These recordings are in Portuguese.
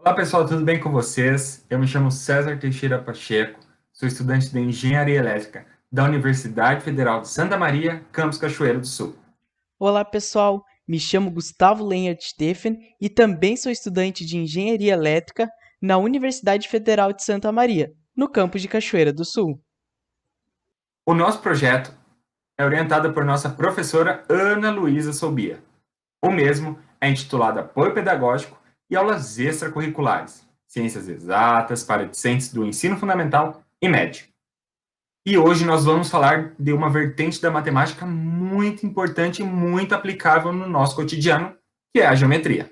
Olá pessoal, tudo bem com vocês? Eu me chamo César Teixeira Pacheco, sou estudante de Engenharia Elétrica da Universidade Federal de Santa Maria, campus Cachoeiro do Sul. Olá, pessoal. Me chamo Gustavo Lenhart Steffen e também sou estudante de Engenharia Elétrica na Universidade Federal de Santa Maria, no campus de Cachoeira do Sul. O nosso projeto é orientado por nossa professora Ana Luísa Sobia. O mesmo é intitulado Apoio Pedagógico e Aulas Extracurriculares, Ciências Exatas para discentes do Ensino Fundamental e Médio. E hoje nós vamos falar de uma vertente da matemática muito importante e muito aplicável no nosso cotidiano, que é a geometria.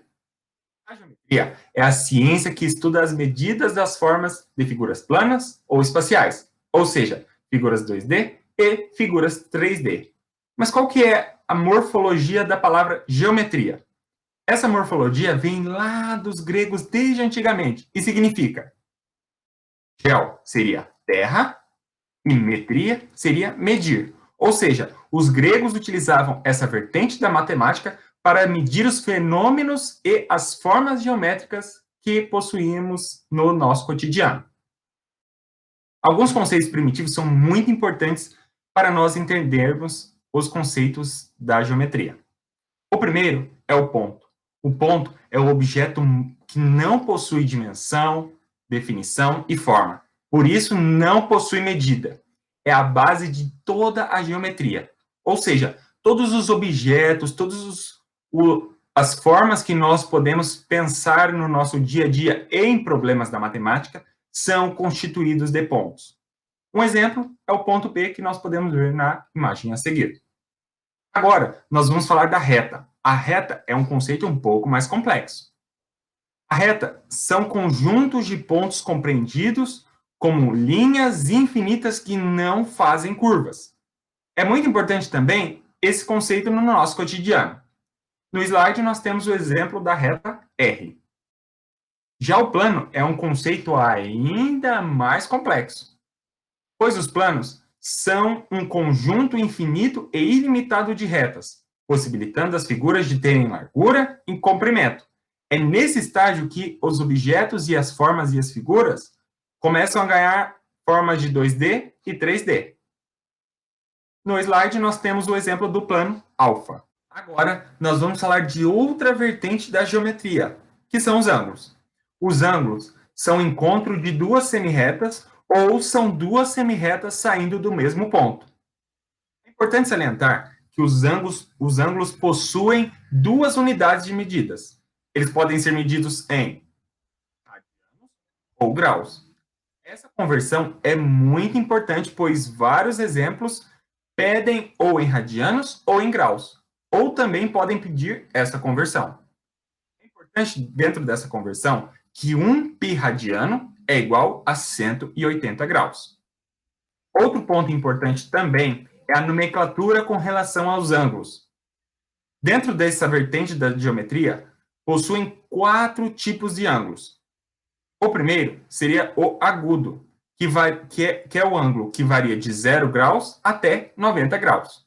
A geometria é a ciência que estuda as medidas das formas de figuras planas ou espaciais, ou seja, figuras 2D e figuras 3D. Mas qual que é a morfologia da palavra geometria? Essa morfologia vem lá dos gregos desde antigamente e significa geo seria terra e metria seria medir. Ou seja, os gregos utilizavam essa vertente da matemática para medir os fenômenos e as formas geométricas que possuímos no nosso cotidiano. Alguns conceitos primitivos são muito importantes para nós entendermos os conceitos da geometria. O primeiro é o ponto. O ponto é o objeto que não possui dimensão, definição e forma. Por isso, não possui medida. É a base de toda a geometria. Ou seja, todos os objetos, as formas que nós podemos pensar no nosso dia a dia em problemas da matemática são constituídos de pontos. Um exemplo é o ponto P que nós podemos ver na imagem a seguir. Agora, nós vamos falar da reta. A reta é um conceito um pouco mais complexo. A reta são conjuntos de pontos compreendidos como linhas infinitas que não fazem curvas. É muito importante também esse conceito no nosso cotidiano. No slide, nós temos o exemplo da reta R. Já o plano é um conceito ainda mais complexo, pois os planos são um conjunto infinito e ilimitado de retas, possibilitando as figuras de terem largura e comprimento. É nesse estágio que os objetos e as formas e as figuras começam a ganhar formas de 2D e 3D. No slide, nós temos o exemplo do plano alfa. Agora, nós vamos falar de outra vertente da geometria, que são os ângulos. Os ângulos são o encontro de duas semirretas ou são duas semirretas saindo do mesmo ponto. É importante salientar que os ângulos possuem duas unidades de medidas. Eles podem ser medidos em radianos ou graus. Essa conversão é muito importante, pois vários exemplos pedem ou em radianos ou em graus, ou também podem pedir essa conversão. É importante, dentro dessa conversão, que 1π radiano é igual a 180 graus. Outro ponto importante também é a nomenclatura com relação aos ângulos. Dentro dessa vertente da geometria, possuem 4 tipos de ângulos. O primeiro seria o agudo, que é o ângulo que varia de 0 graus até 90 graus.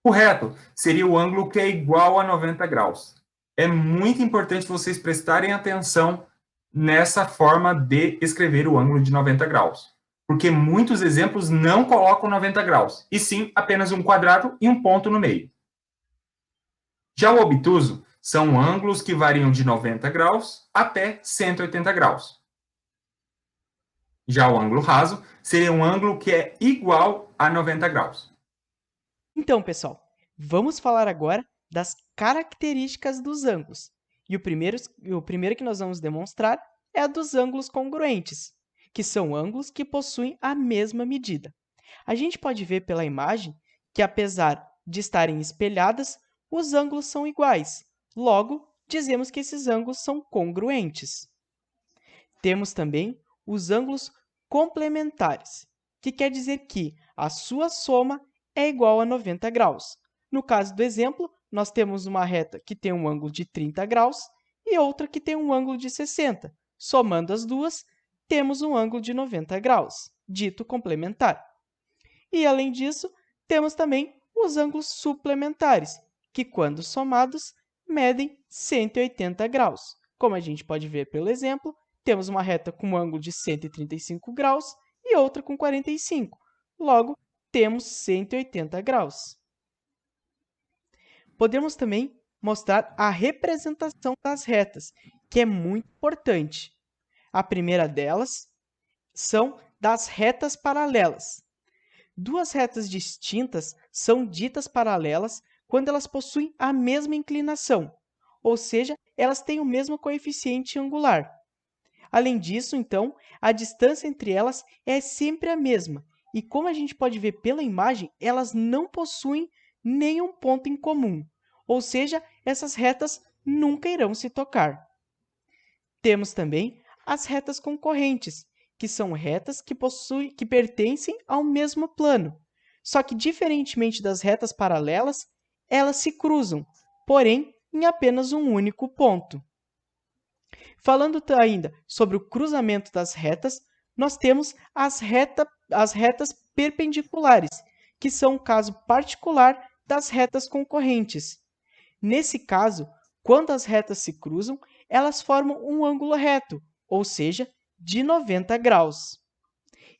O reto seria o ângulo que é igual a 90 graus. É muito importante vocês prestarem atenção nessa forma de escrever o ângulo de 90 graus, porque muitos exemplos não colocam 90 graus, e sim apenas um quadrado e um ponto no meio. Já o obtuso são ângulos que variam de 90 graus até 180 graus. Já o ângulo raso seria um ângulo que é igual a 90 graus. Então, pessoal, vamos falar agora das características dos ângulos. E o primeiro que nós vamos demonstrar é a dos ângulos congruentes, que são ângulos que possuem a mesma medida. A gente pode ver pela imagem que, apesar de estarem espelhadas, os ângulos são iguais. Logo, dizemos que esses ângulos são congruentes. Temos também os ângulos complementares, que quer dizer que a sua soma é igual a 90 graus. No caso do exemplo, nós temos uma reta que tem um ângulo de 30 graus e outra que tem um ângulo de 60. Somando as duas, temos um ângulo de 90 graus, dito complementar. E, além disso, temos também os ângulos suplementares, que, quando somados, medem 180 graus, Como a gente pode ver pelo exemplo, temos uma reta com um ângulo de 135 graus e outra com 45. Logo, temos 180 graus. Podemos também mostrar a representação das retas, que é muito importante. A primeira delas são das retas paralelas. Duas retas distintas são ditas paralelas quando elas possuem a mesma inclinação, ou seja, elas têm o mesmo coeficiente angular. Além disso, então, a distância entre elas é sempre a mesma, e como a gente pode ver pela imagem, elas não possuem nenhum ponto em comum, ou seja, essas retas nunca irão se tocar. Temos também as retas concorrentes, que são retas que pertencem ao mesmo plano. Só que, diferentemente das retas paralelas, elas se cruzam, porém, em apenas um único ponto. Falando ainda sobre o cruzamento das retas, nós temos as retas perpendiculares, que são o caso particular das retas concorrentes. Nesse caso, quando as retas se cruzam, elas formam um ângulo reto, ou seja, de 90 graus.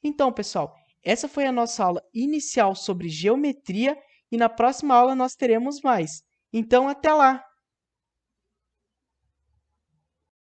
Então, pessoal, essa foi a nossa aula inicial sobre geometria e na próxima aula nós teremos mais. Então, até lá!